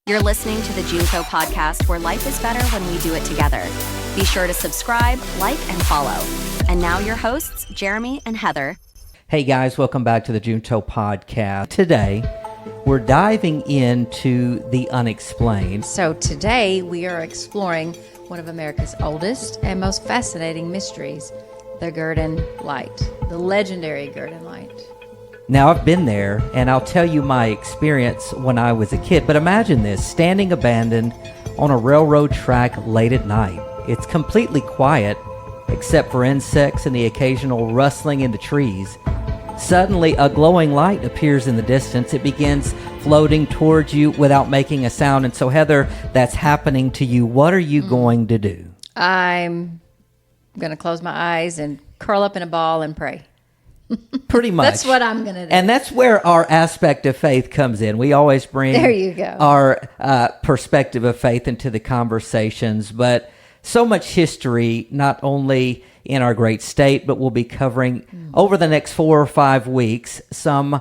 You're listening to the Junco podcast, where life is better when we do it together. Be sure to subscribe, like, and follow. And now your hosts, Jeremy and Heather. Hey guys, welcome back to the Junco podcast. Today, we're diving into the unexplained. So today we are exploring one of America's oldest and most fascinating mysteries, the Gurdon Light, the legendary Gurdon Light. Now, I've been there, and I'll tell you my experience when I was a kid, but imagine this, standing abandoned on a railroad track late at night. It's completely quiet, except for insects and the occasional rustling in the trees. Suddenly, a glowing light appears in the distance. It begins floating towards you without making a sound. And so, Heather, that's happening to you. What are you going to do? I'm going to close my eyes and curl up in a ball and pray. Pretty much. That's what I'm going to do. And that's where our aspect of faith comes in. We always bring There you go. our perspective of faith into the conversations. But so much history, not only in our great state, but we'll be covering over the next 4 or 5 weeks some,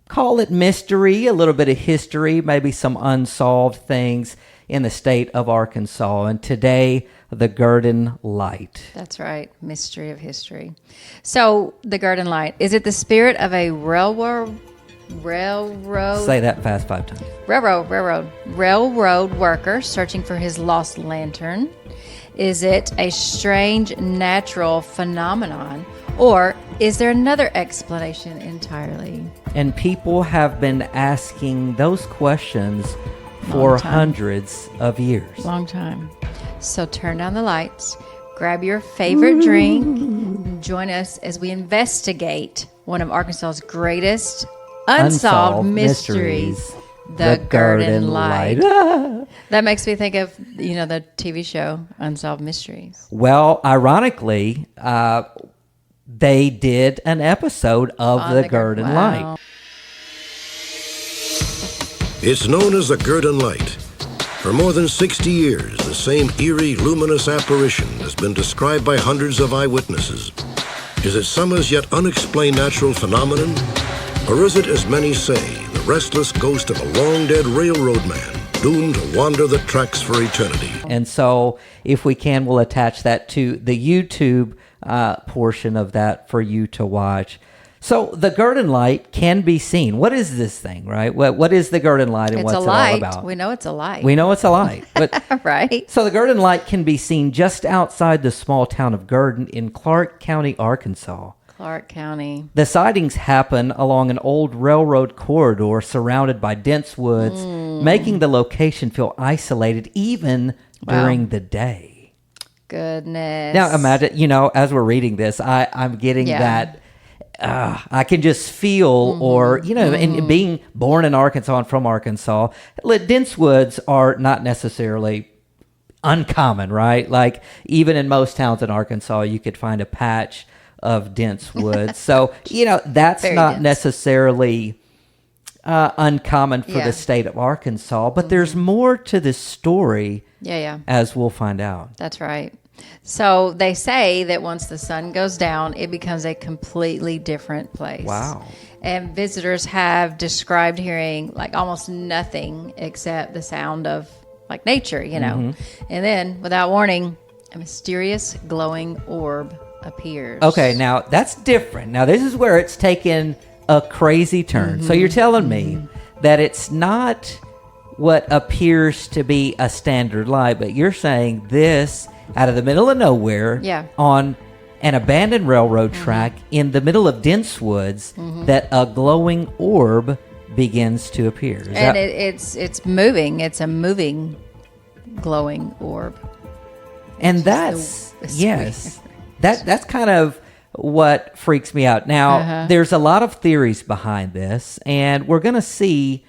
call it mystery, a little bit of history, maybe some unsolved things in the state of Arkansas. And today, the Gurdon Light. That's right. Mystery of history. So, the Gurdon Light, is it the spirit of a railroad? Say that fast 5 times. Railroad worker searching for his lost lantern? Is it a strange natural phenomenon? Or is there another explanation entirely? And people have been asking those questions for hundreds of years. Long time. So turn down the lights, grab your favorite drink, and join us as we investigate one of Arkansas's greatest unsolved mysteries, the Gurdon Light. That makes me think of, the TV show Unsolved Mysteries. Well, ironically, they did an episode of the Gurdon Light. It's known as the Gurdon Light. For more than 60 years, the same eerie, luminous apparition has been described by hundreds of eyewitnesses. Is it some as yet unexplained natural phenomenon? Or is it, as many say, the restless ghost of a long-dead railroad man doomed to wander the tracks for eternity? And so, if we can, we'll attach that to the YouTube portion of that for you to watch. So the Gurdon Light can be seen. What is this thing, right? What is the Gurdon Light and what's it all about? We know it's a light. We know it's a light. But right. So the Gurdon Light can be seen just outside the small town of Gurdon in Clark County, Arkansas. Clark County. The sightings happen along an old railroad corridor surrounded by dense woods, making the location feel isolated even during the day. Goodness. Now imagine, as we're reading this, I'm getting that... I can just feel, and being born in Arkansas and from Arkansas, dense woods are not necessarily uncommon, right? Like, even in most towns in Arkansas, you could find a patch of dense woods. So, that's Very not dense. necessarily uncommon for the state of Arkansas, but there's more to this story, as we'll find out. That's right. So they say that once the sun goes down, it becomes a completely different place. Wow. And visitors have described hearing like almost nothing except the sound of like nature, And then, without warning, a mysterious glowing orb appears. Okay, now that's different. Now this is where it's taken a crazy turn. So you're telling me that it's not what appears to be a standard light, but you're saying this out of the middle of nowhere on an abandoned railroad track in the middle of dense woods that a glowing orb begins to appear. It's moving. It's a moving glowing orb. And that's that's kind of what freaks me out. Now, there's a lot of theories behind this, and we're going to see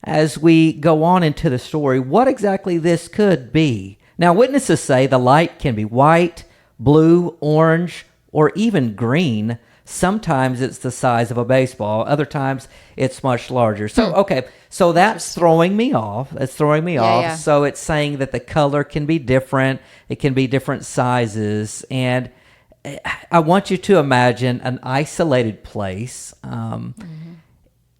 as we go on into the story what exactly this could be. Now, witnesses say the light can be white, blue, orange, or even green. Sometimes it's the size of a baseball. Other times it's much larger. So, so that's throwing me off. Yeah. So it's saying that the color can be different. It can be different sizes. And I want you to imagine an isolated place.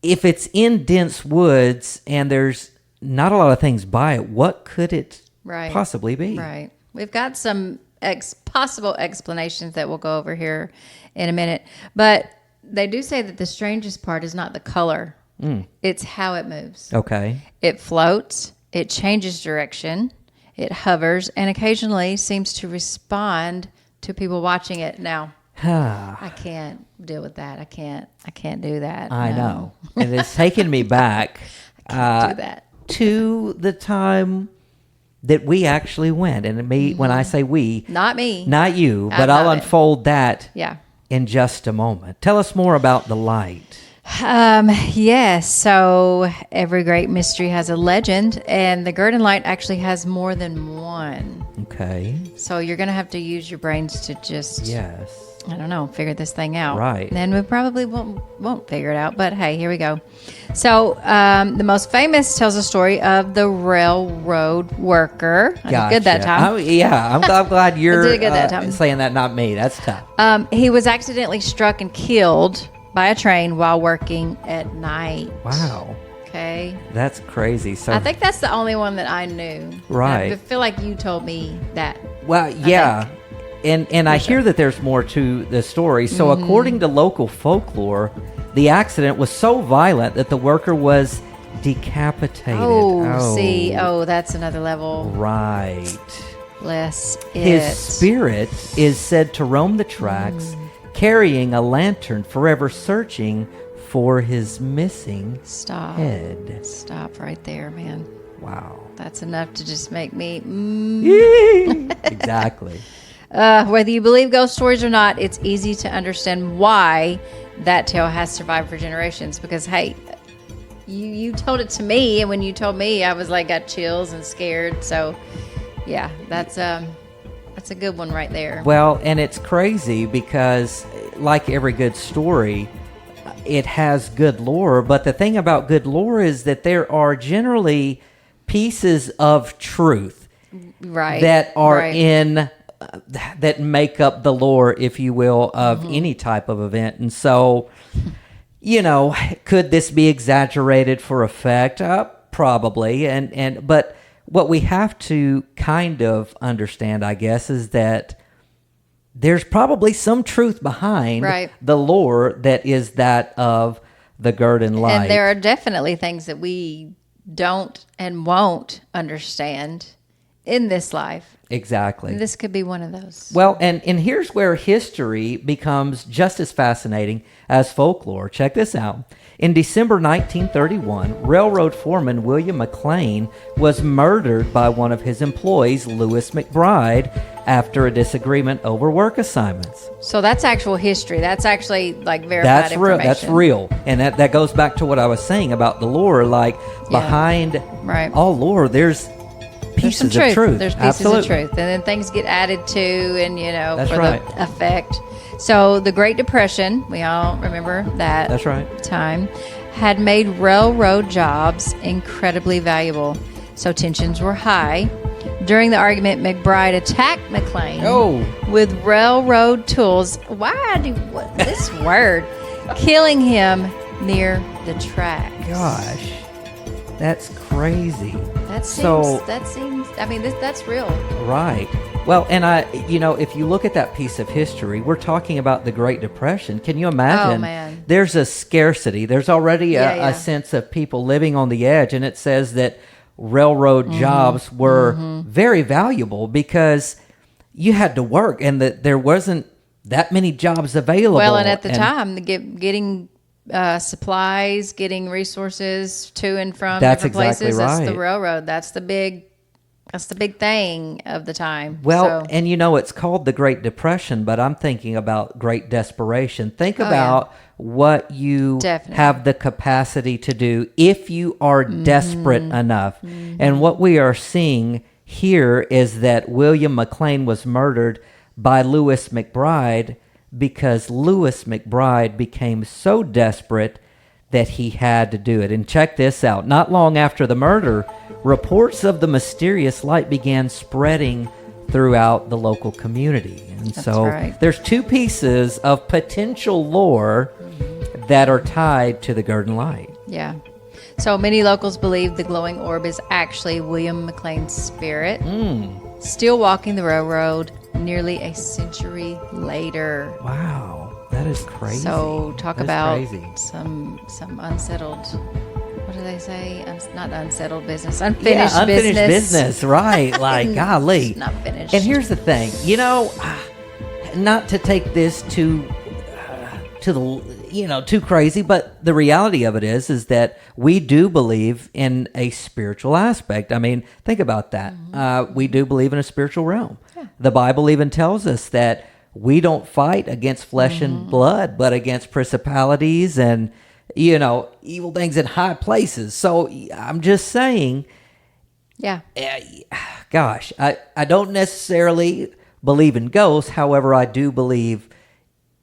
If it's in dense woods and there's not a lot of things by it. What could it Right. possibly be? Right. We've got some possible explanations that we'll go over here in a minute. But they do say that the strangest part is not the color. It's how it moves. Okay. It floats. It changes direction. It hovers and occasionally seems to respond to people watching it. Now, I can't deal with that. I can't do that. I No. know. And it's taken me back Do that. to the time that we actually went. And when I say we, Not me. not you, but I'm I'll not it. unfold that Yeah. in just a moment. Tell us more about the light. Yes. So every great mystery has a legend, and the Gurdon Light actually has more than one. Okay. So you're going to have to use your brains to just, Yes. I don't know, figure this thing out. Right. And we probably won't figure it out, but hey, here we go. So the most famous tells a story of the railroad worker. I did good that Gotcha. time. I'm glad you're did good that time. saying that, not me. That's tough. He was accidentally struck and killed by a train while working at night. Wow. Okay. That's crazy. So I think that's the only one that I knew. Right. I feel like you told me that. Well, yeah. And I hear that there's more to the story. So according to local folklore, the accident was so violent that the worker was decapitated. Oh, that's another level. Right. Bless it. His spirit is said to roam the tracks, carrying a lantern, forever searching for his missing Stop. head. Stop right there, man. Wow. That's enough to just make me. Exactly. Whether you believe ghost stories or not, it's easy to understand why that tale has survived for generations. Because hey, you told it to me, and when you told me, I was like got chills and scared. So yeah, that's a good one right there. Well, and it's crazy because, like every good story, it has good lore. But the thing about good lore is that there are generally pieces of truth Right. that are right. in that make up the lore, if you will, of any type of event. And so, could this be exaggerated for effect? Probably. But what we have to kind of understand, I guess, is that there's probably some truth behind Right. the lore that is that of the Gurdon Light. And there are definitely things that we don't and won't understand in this life. Exactly. And this could be one of those. Well, and here's where history becomes just as fascinating as folklore. Check this out. In December 1931, railroad foreman William McLean was murdered by one of his employees, Lewis McBride, after a disagreement over work assignments. So that's actual history. That's actually like verified That's real. information. That's real. And that goes back to what I was saying about the lore. Like, behind Right. all lore, there's There's some pieces of truth. There's pieces Absolutely. of truth. And then things get added to, and, That's for right. the effect. So the Great Depression, we all remember that That's right. time, had made railroad jobs incredibly valuable. So tensions were high. During the argument, McBride attacked McLean with railroad tools. This word? Killing him near the tracks. Gosh, that's crazy. That seems. I mean, that's real. Right. Well, and if you look at that piece of history, we're talking about the Great Depression. Can you imagine? Oh, man. There's a scarcity. There's already Yeah. a sense of people living on the edge, and it says that railroad jobs were very valuable because you had to work, and that there wasn't that many jobs available. Well, and at the time, getting supplies, getting resources to and from That's different exactly places. That's the right. railroad. That's the big thing of the time. Well, So- and it's called the Great Depression, but I'm thinking about great desperation. Think about what you Definitely. have the capacity to do if you are desperate enough. And what we are seeing here is that William McLean was murdered by Lewis McBride because Lewis McBride became so desperate that he had to do it. And check this out. Not long after the murder, reports of the mysterious light began spreading throughout the local community. And so right. there's two pieces of potential lore that are tied to the Gurdon Light. Yeah. So many locals believe the glowing orb is actually William McLean's spirit, still walking the railroad nearly a century later. Wow, that is crazy. So talk That's about crazy. some unsettled. What do they say? Not unsettled business. Unfinished business. Right? Like, golly, It's not finished. And here's the thing, not to take this too crazy, but the reality of it is that we do believe in a spiritual aspect. I mean, think about that. We do believe in a spiritual realm. Yeah. The Bible even tells us that we don't fight against flesh and blood, but against principalities and, evil things in high places. So I'm just saying, gosh, I don't necessarily believe in ghosts. However, I do believe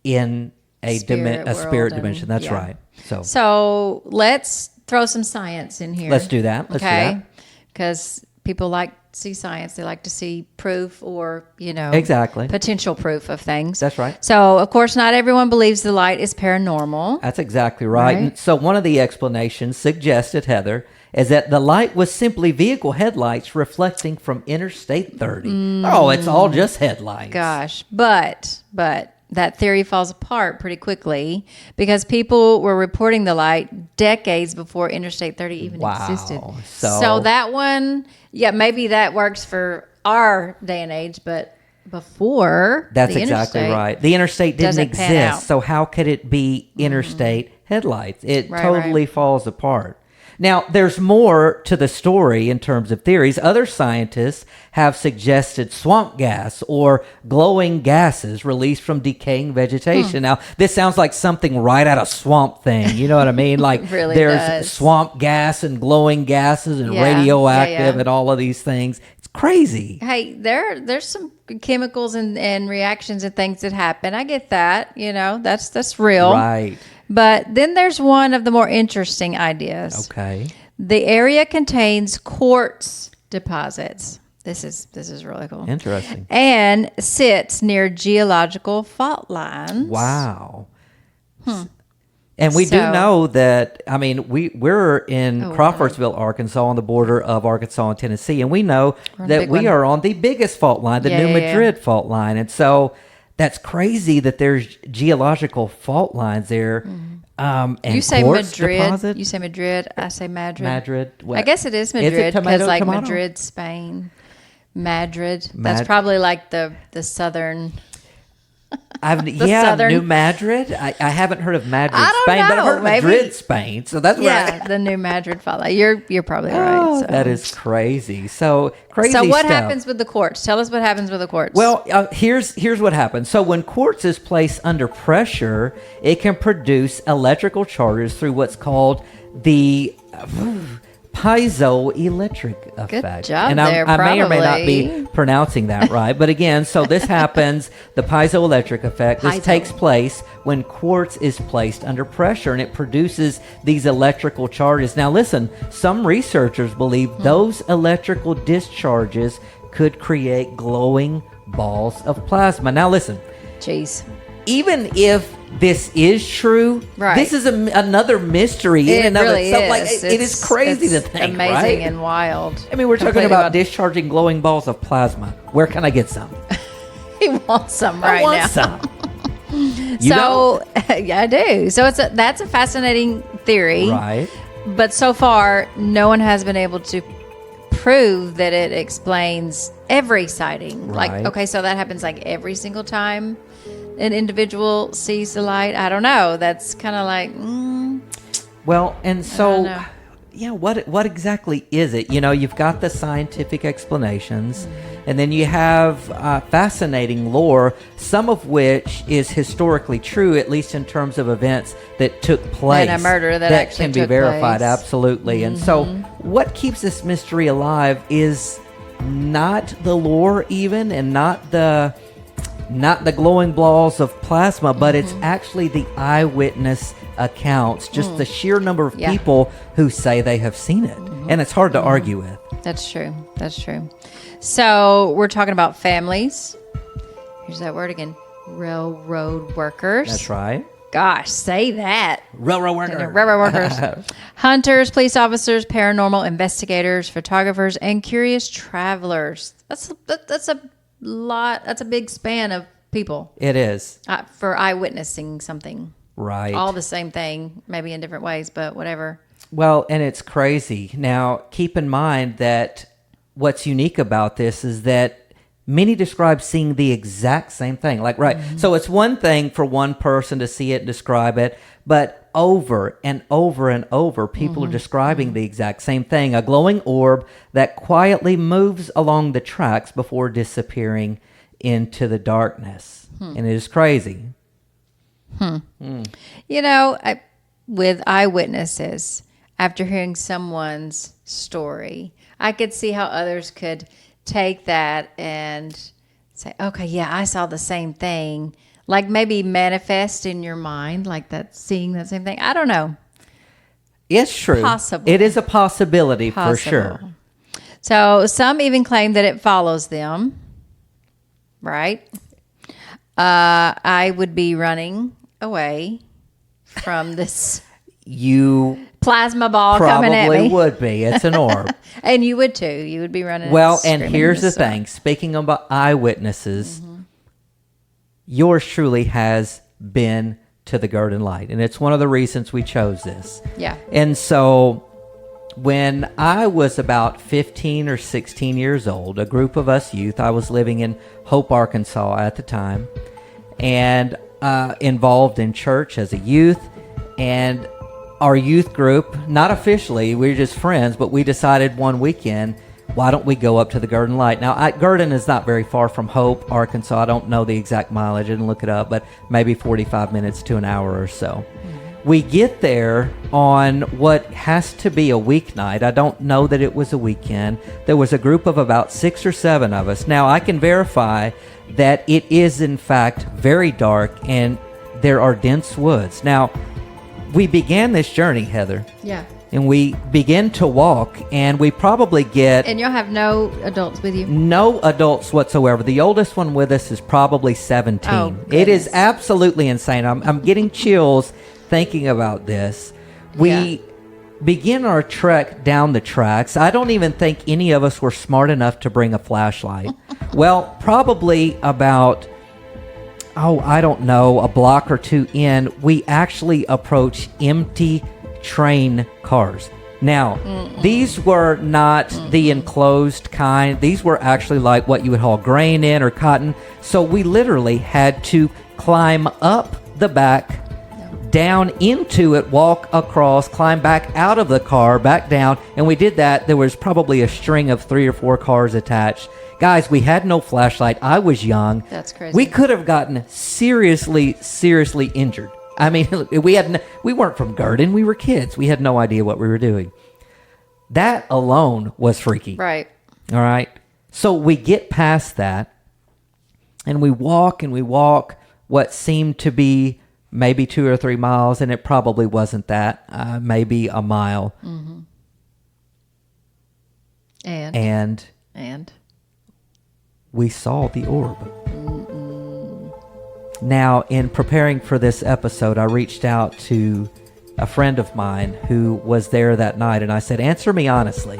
in a spirit dimension. That's right. So let's throw some science in here. Let's do that. Because people like to see science. They like to see proof or, exactly potential proof of things. That's right. So, of course, not everyone believes the light is paranormal. That's exactly right. And so one of the explanations suggested, Heather, is that the light was simply vehicle headlights reflecting from Interstate 30. Oh, it's all just headlights. Gosh, but that theory falls apart pretty quickly because people were reporting the light decades before Interstate 30 even existed. So that one, maybe that works for our day and age, but before that's exactly right. The interstate didn't exist, so how could it be interstate headlights? It totally falls apart. Now, there's more to the story in terms of theories. Other scientists have suggested swamp gas or glowing gases released from decaying vegetation. Now, this sounds like something right out of Swamp Thing. You know what I mean? Like really there's does. Swamp gas and glowing gases and radioactive and all of these things. It's crazy. Hey, there's some chemicals and reactions and things that happen. I get that. That's real. Right. But then there's one of the more interesting ideas. Okay. The area contains quartz deposits. This is really cool. Interesting. And sits near geological fault lines. Wow. And we do know that, we're in Crawfordsville, Arkansas, on the border of Arkansas and Tennessee, and we know that we are on the biggest fault line, the New Madrid fault line. And so that's crazy that there's geological fault lines there. And you say Madrid. Deposit. You say Madrid. I say Madrid. Madrid. I guess it is Madrid because Madrid, Spain. Madrid. That's probably like the southern. New Madrid. I haven't heard of Madrid, Spain, but I've heard of Madrid, Spain. So that's right. The New Madrid fault line. You're probably right. So. That is crazy. So crazy. So what stuff. happens with the quartz? Tell us what happens with the quartz. Well, here's what happens. So when quartz is placed under pressure, it can produce electrical charges through what's called the piezoelectric effect. Good job and there, I may or may not be pronouncing that right. But again, so this happens, the piezoelectric effect, this takes place when quartz is placed under pressure and it produces these electrical charges. Now listen, some researchers believe those electrical discharges could create glowing balls of plasma. Now listen. Jeez. Even if this is true, this is another mystery in and of itself. Like it is crazy to think, amazing and wild. We're talking about discharging glowing balls of plasma. Where can I get some? He wants some right now. I want some. I do. So that's a fascinating theory, right? But so far, no one has been able to prove that it explains every sighting. Right. Like, okay, so that happens like every single time an individual sees the light. I don't know. That's kind of like, well, and so, what exactly is it? You've got the scientific explanations, and then you have fascinating lore, some of which is historically true, at least in terms of events that took place. And a murder that actually can be verified, absolutely. And so, what keeps this mystery alive is not the lore, even, and not the glowing balls of plasma, but it's actually the eyewitness accounts, just the sheer number of people who say they have seen it. And it's hard to argue with. That's true. So we're talking about families. Here's that word again. Railroad workers. That's right. Gosh, say that. Railroad worker. Railroad workers, hunters, police officers, paranormal investigators, photographers, and curious travelers. That's a lot. That's a big span of people It is. for eyewitnessing something. Right. All the same thing, maybe in different ways, but whatever. Well, and it's crazy. Now, keep in mind that what's unique about this is that many describe seeing the exact same thing. Like, right. Mm-hmm. So it's one thing for one person to see it and describe it, but over and over and over, people are describing the exact same thing. A glowing orb that quietly moves along the tracks before disappearing into the darkness. And it is crazy. You know, with eyewitnesses, after hearing someone's story, I could see how others could take that and say, okay, yeah, I saw the same thing. Like maybe manifest in your mind, like that, seeing that same thing. I don't know. It's true. Possible. It is a possibility for sure. So some even claim that it follows them, right? I would be running away from this You plasma ball coming at probably me. would be. It's an orb. And you would too. You would be running. Well, and screaming here's the this stuff. thing. Speaking about eyewitnesses, yours truly has been to the Gurdon Light. And it's one of the reasons we chose this. Yeah. And so when I was about 15 or 16 years old, a group of us youth, I was living in Hope, Arkansas at the time, and involved in church as a youth. And our youth group, not officially, we were just friends, but we decided one weekend, why don't we go up to the Gurdon Light? Now, Gurdon is not very far from Hope, Arkansas. I don't know the exact mileage. I didn't look it up, but maybe 45 minutes to an hour or so. We get there on what has to be a weeknight. I don't know that it was a weekend. There was a group of about 6 or 7 of us. Now, I can verify that it is, in fact, very dark and there are dense woods. Now, we began this journey, Heather. Yeah. And we begin to walk, and we probably get And you'll have no adults with you. no adults whatsoever. The oldest one with us is probably 17. Oh, it is goodness. absolutely insane. I'm getting chills thinking about this. We begin our trek down the tracks. I don't even think any of us were smart enough to bring a flashlight. Well, probably about, I don't know, a block or two in, we actually approach empty train cars. Now, these were not the enclosed kind. These were actually like what you would haul grain in or cotton. So we literally had to climb up the back, down into it, walk across, climb back out of the car, back down. And we did that. There was probably a string of 3 or 4 cars attached. Guys, we had no flashlight. I was young. That's crazy. We could have gotten seriously injured. I mean, we weren't from Gurdon. We were kids. We had no idea what we were doing. That alone was freaky. Right. All right. So we get past that, and we walk what seemed to be maybe 2 or 3 miles, and it probably wasn't that. Maybe a mile. Mm-hmm. And we saw the orb. Now, in preparing for this episode, I reached out to a friend of mine who was there that night, and I said, answer me honestly.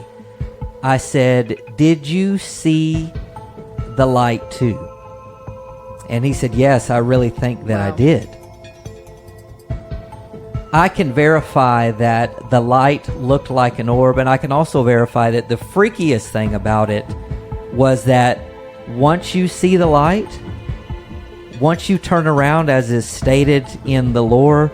I said, did you see the light too? And he said, yes, I really think that I did. I can verify that the light looked like an orb, and I can also verify that the freakiest thing about it was that once you see the light, once you turn around, as is stated in the lore,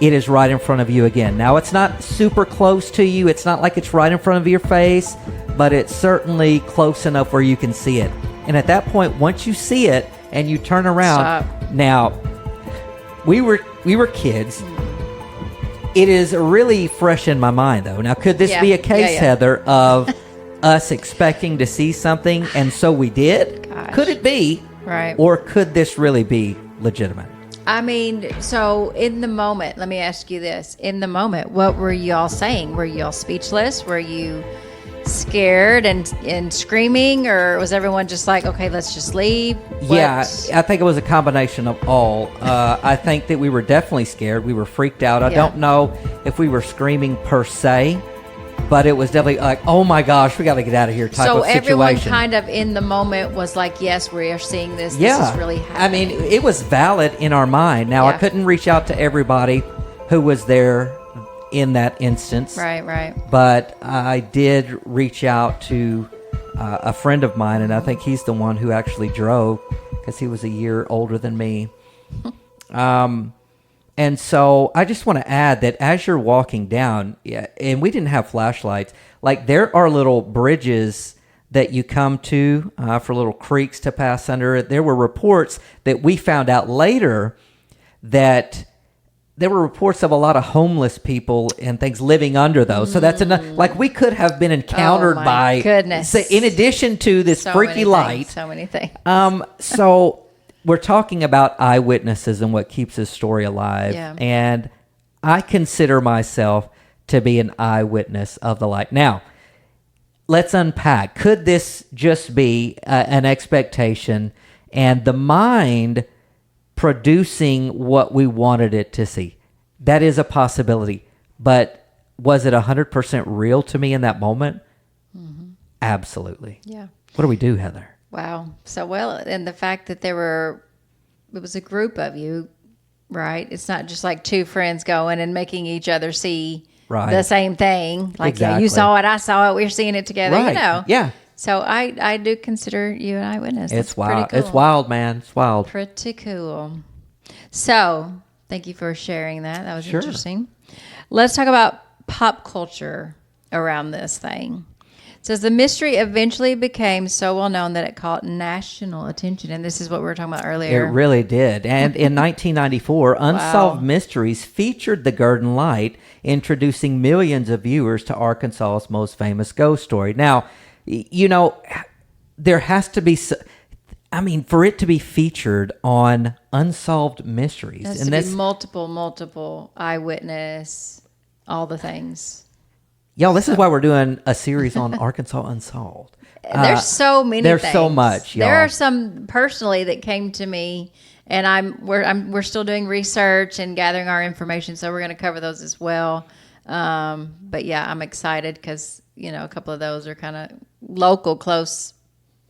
it is right in front of you again. Now, it's not super close to you. It's not like it's right in front of your face, but it's certainly close enough where you can see it. And at that point, once you see it and you turn around, now, we were kids. It is really fresh in my mind, though. Now, could this be a case, Heather, of us expecting to see something, and so we did? Gosh. Could it be? Right. Or could this really be legitimate? I mean, so in the moment, let me ask you this. In the moment, what were y'all saying? Were y'all speechless? Were you scared and screaming, or was everyone just like, okay, let's just leave? Yeah, I think it was a combination of all. I think that we were definitely scared. We were freaked out. I don't know if we were screaming per se, but it was definitely like, oh my gosh, we got to get out of here type of situation. So everyone kind of in the moment was like, yes, we are seeing this. This is really happening. I mean, it was valid in our mind. Now, I couldn't reach out to everybody who was there in that instance. Right. But I did reach out to a friend of mine, and I think he's the one who actually drove because he was a year older than me. And so I just want to add that as you're walking down, and we didn't have flashlights, like there are little bridges that you come to for little creeks to pass under. There were reports that we found out later that there were reports of a lot of homeless people and things living under those. So that's enough. Like we could have been encountered by goodness. So in addition to this freaky light. So many things. So we're talking about eyewitnesses and what keeps this story alive. Yeah. And I consider myself to be an eyewitness of the light. Now, let's unpack. Could this just be an expectation and the mind producing what we wanted it to see? That is a possibility. But was it 100% real to me in that moment? Mm-hmm. Absolutely. Yeah. What do we do, Heather? Wow. So, and the fact that it was a group of you, right? It's not just like two friends going and making each other see the same thing. Like, exactly. you saw it, I saw it, we're seeing it together, right. Yeah. So I do consider you an eyewitness. It's wild. Pretty cool. It's wild, man. It's wild. Pretty cool. So, thank you for sharing that. That was interesting. Let's talk about pop culture around this thing. It says the mystery eventually became so well known that it caught national attention, and this is what we were talking about earlier. It really did. And in 1994, Unsolved Mysteries featured the Gurdon Light, introducing millions of viewers to Arkansas's most famous ghost story. Now, you know, there has to be, for it to be featured on Unsolved Mysteries. There has to be multiple eyewitness, all the things. Y'all, this is why we're doing a series on Arkansas Unsolved. There's so many there's things. so much, y'all. There are some personally that came to me, and we're still doing research and gathering our information, so we're going to cover those as well. But yeah, I'm excited because, a couple of those are kind of local, close,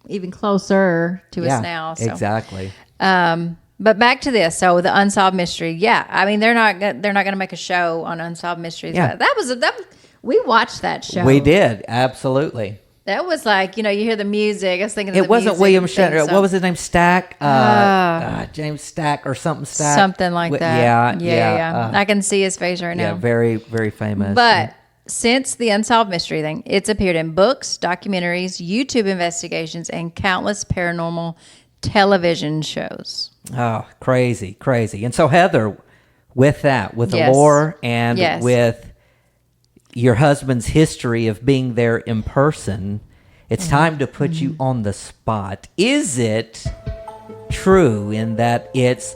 even closer to us now. So. Exactly. But back to this. So the Unsolved Mystery. Yeah. They're not going to make a show on Unsolved Mysteries. Yeah. But we watched that show. We did. Absolutely. That was like, you hear the music. I was thinking it wasn't William Shatner. So. What was his name? Stack? James Stack or something Stack? Something like that. Yeah. I can see his face right now. Yeah, very, very famous. But since the Unsolved Mystery thing, it's appeared in books, documentaries, YouTube investigations, and countless paranormal television shows. Oh, crazy. And so, Heather, with that, with the lore and with your husband's history of being there in person, it's time to put you on the spot. Is it true in that it's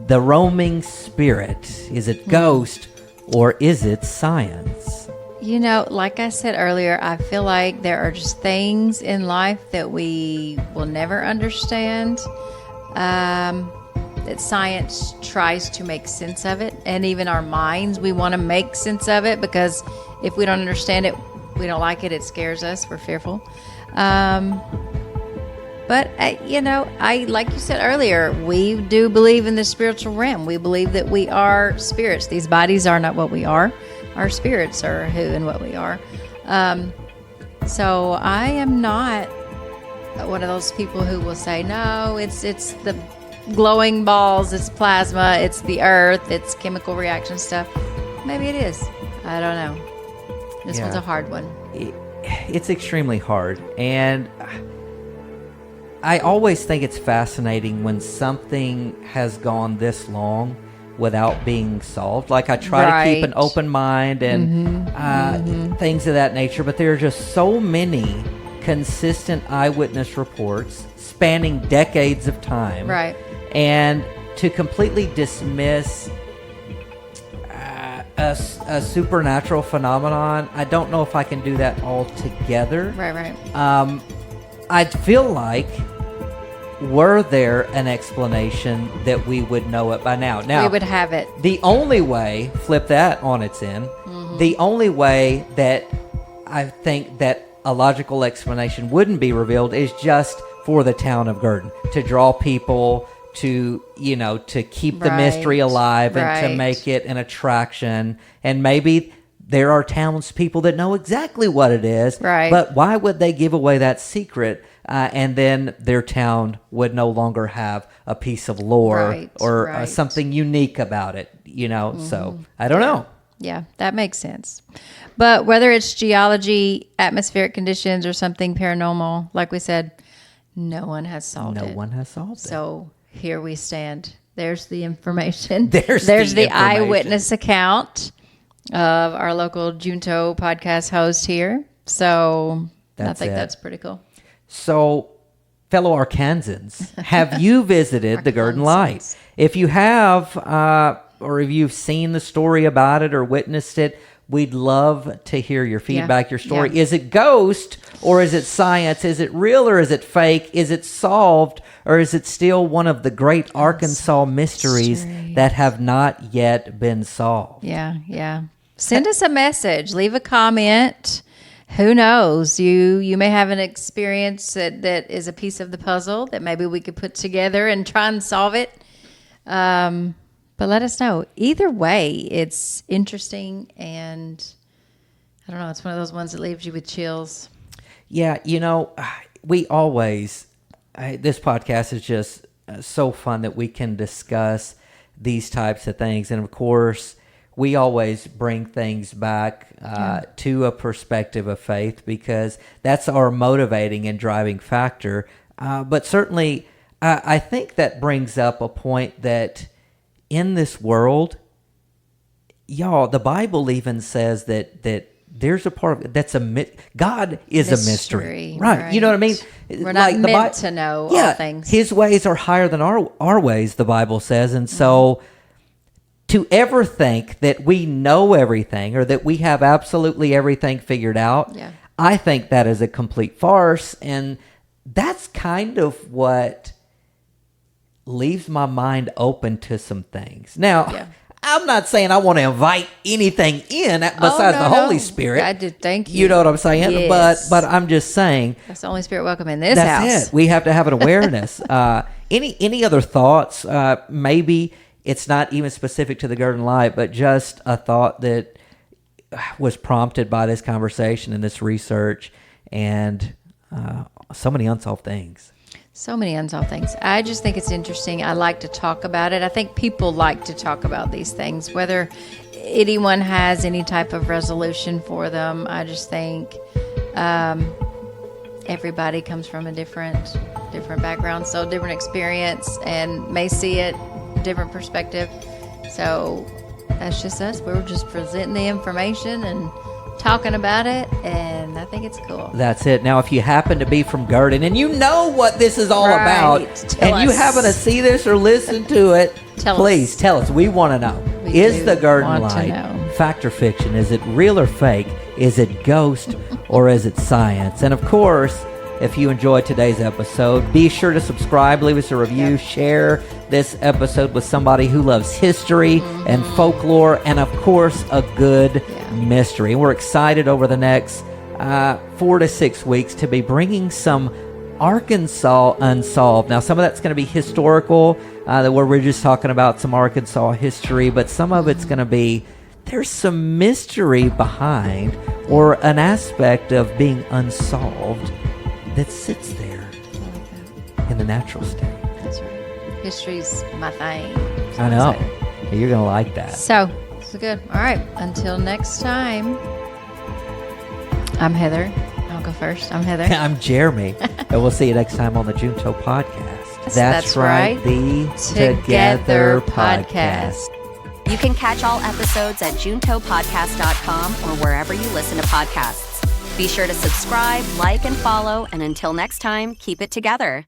the roaming spirit? Is it ghost or is it science? Like I said earlier, I feel like there are just things in life that we will never understand, that science tries to make sense of it. And even our minds, we want to make sense of it because if we don't understand it, we don't like it, it scares us, we're fearful. But, like you said earlier, we do believe in the spiritual realm. We believe that we are spirits. These bodies are not what we are. Our spirits are who and what we are. So I am not one of those people who will say, no, it's the glowing balls, it's plasma, it's the earth, it's chemical reaction stuff. Maybe it is. I don't know. This one's a hard one. It's extremely hard. And I always think it's fascinating when something has gone this long without being solved. Like I try to keep an open mind and things of that nature, but there are just so many consistent eyewitness reports spanning decades of time. Right. And to completely dismiss a supernatural phenomenon. I don't know if I can do that all together. Right. I feel like, were there an explanation, that we would know it by now. Now, we would have it. The only way, flip that on its end, the only way that I think that a logical explanation wouldn't be revealed is just for the town of Gurdon, to draw people, to, to keep the mystery alive and to make it an attraction. And maybe there are townspeople that know exactly what it is, but why would they give away that secret? And then their town would no longer have a piece of lore or something unique about it, So I don't know. Yeah, that makes sense. But whether it's geology, atmospheric conditions, or something paranormal, like we said, no one has solved it. No one has solved it. So here we stand. There's the information. There's the eyewitness account of our local Junto podcast host here. So I think that's pretty cool. So, fellow Arkansans, have you visited the Gurdon Light? If you have, or if you've seen the story about it or witnessed it, we'd love to hear your feedback, your story. Yeah. Is it ghost or is it science? Is it real or is it fake? Is it solved or is it still one of the great Arkansas mysteries that have not yet been solved? Yeah. Send us a message. Leave a comment. Who knows? You may have an experience that is a piece of the puzzle that maybe we could put together and try and solve it. But let us know. Either way, it's interesting, and I don't know, it's one of those ones that leaves you with chills. Yeah, we always, this podcast is just so fun that we can discuss these types of things. And of course, we always bring things back to a perspective of faith because that's our motivating and driving factor. But certainly, I think that brings up a point that in this world, y'all, the Bible even says that there's a part of it that's God is a mystery. Right. You know what I mean? We're not meant to know all things. His ways are higher than our ways, the Bible says. And so to ever think that we know everything or that we have absolutely everything figured out, I think that is a complete farce. And that's kind of what leaves my mind open to some things. Now, I'm not saying I want to invite anything in besides the Holy Spirit. I did, thank you. You know what I'm saying? Yes. But I'm just saying. That's the Holy Spirit welcome in this house. That's it. We have to have an awareness. Any other thoughts? Maybe it's not even specific to the Gurdon Light, but just a thought that was prompted by this conversation and this research and so many unsolved things. So many unsolved things. I just think it's interesting. I like to talk about it. I think people like to talk about these things, whether anyone has any type of resolution for them. I just think everybody comes from a different background, so different experience, and may see it different perspective. So that's just us. We're just presenting the information and talking about it, and I think it's cool. That's it. Now, if you happen to be from Gurdon and you know what this is all about, and you happen to see this or listen to it, please tell us. We want to know. Is the Gurdon Light fact or fiction? Is it real or fake? Is it ghost or is it science? And of course, if you enjoyed today's episode, be sure to subscribe, leave us a review, share this episode with somebody who loves history and folklore, and of course, a good mystery. We're excited over the next 4 to 6 weeks to be bringing some Arkansas Unsolved. Now, some of that's going to be historical, where we're just talking about some Arkansas history, but some of it's going to be, there's some mystery behind or an aspect of being unsolved that sits there in the natural state. That's right. History's my thing. So I know. You're going to like that. So good. All right. Until next time, I'm Heather. I'll go first. I'm Heather. I'm Jeremy. And we'll see you next time on the Junto Podcast. That's right. The Together Podcast. You can catch all episodes at juntopodcast.com or wherever you listen to podcasts. Be sure to subscribe, like, and follow, and until next time, keep it together.